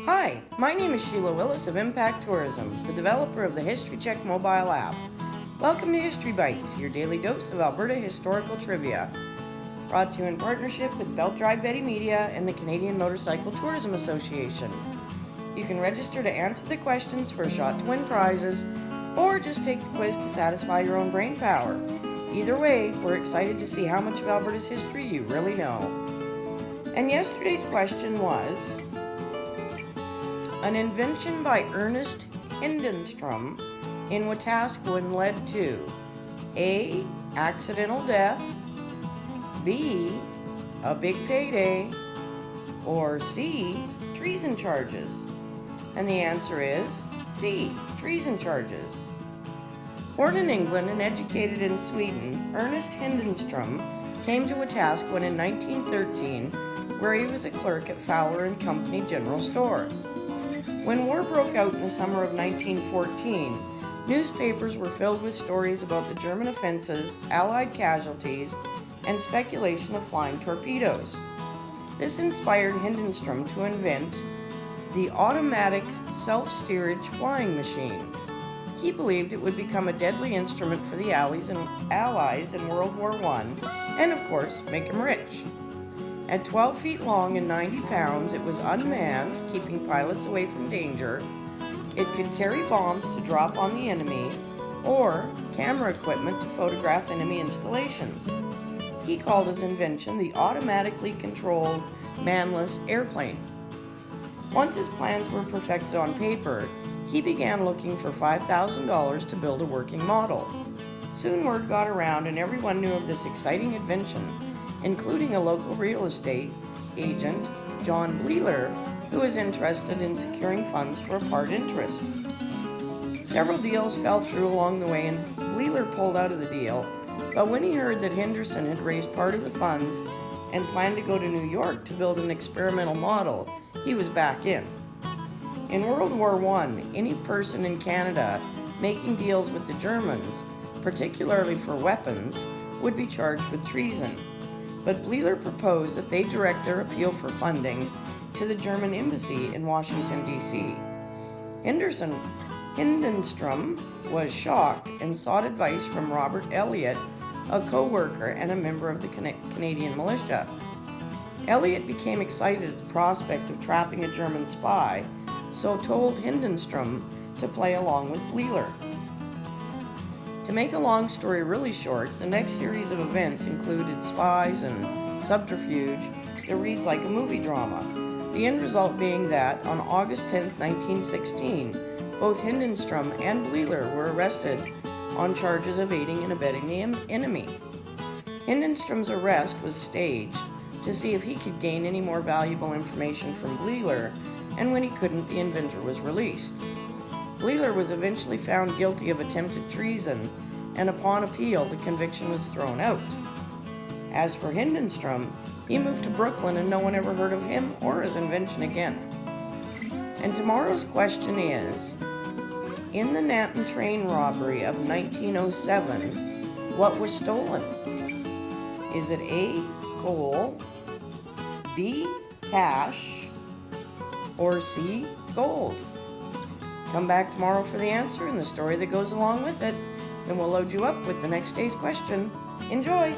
Hi, my name is Sheila Willis of Impact Tourism, the developer of the History Check mobile app. Welcome to History Bytes, your daily dose of Alberta Historical Trivia. Brought to you in partnership with Belt Drive Betty Media and the Canadian Motorcycle Tourism Association. You can register to answer the questions for a shot to win prizes, or just take the quiz to satisfy your own brain power. Either way, we're excited to see how much of Alberta's history you really know. And yesterday's question was, an invention by Ernest Hedenstrom in Wetaskiwin led to A. Accidental death, B. A big payday, or C. Treason charges. And the answer is C. Treason charges. Born in England and educated in Sweden, Ernest Hedenstrom came to Wetaskiwin in 1913, where he was a clerk at Fowler Company General Store. When war broke out in the summer of 1914, newspapers were filled with stories about the German offenses, Allied casualties, and speculation of flying torpedoes. This inspired Hedenstrom to invent the automatic self-steerage flying machine. He believed it would become a deadly instrument for the Allies in World War I, and of course, make them rich. At 12 feet long and 90 pounds, it was unmanned, keeping pilots away from danger. It could carry bombs to drop on the enemy, or camera equipment to photograph enemy installations. He called his invention the automatically controlled, manless airplane. Once his plans were perfected on paper, he began looking for $5,000 to build a working model. Soon word got around and everyone knew of this exciting invention, including a local real estate agent, John Bleeler, who was interested in securing funds for a part interest. Several deals fell through along the way and Bleeler pulled out of the deal, but when he heard that Henderson had raised part of the funds and planned to go to New York to build an experimental model, he was back in. In World War I, any person in Canada making deals with the Germans, particularly for weapons, would be charged with treason. But Bleeler proposed that they direct their appeal for funding to the German embassy in Washington, D.C. Hedenstrom was shocked and sought advice from Robert Elliott, a co-worker and a member of the Canadian militia. Elliott became excited at the prospect of trapping a German spy, so told Hedenstrom to play along with Bleeler. To make a long story really short, the next series of events included spies and subterfuge that reads like a movie drama. The end result being that on August 10, 1916, both Hedenstrom and Bleeler were arrested on charges of aiding and abetting the enemy. Hedenstrom's arrest was staged to see if he could gain any more valuable information from Bleeler, and when he couldn't, the inventor was released. Bleeler was eventually found guilty of attempted treason, and upon appeal, the conviction was thrown out. As for Hedenstrom, he moved to Brooklyn and no one ever heard of him or his invention again. And tomorrow's question is, in the Nanton train robbery of 1907, what was stolen? Is it A, coal, B, cash, or C, gold? Come back tomorrow for the answer and the story that goes along with it. Then we'll load you up with the next day's question. Enjoy!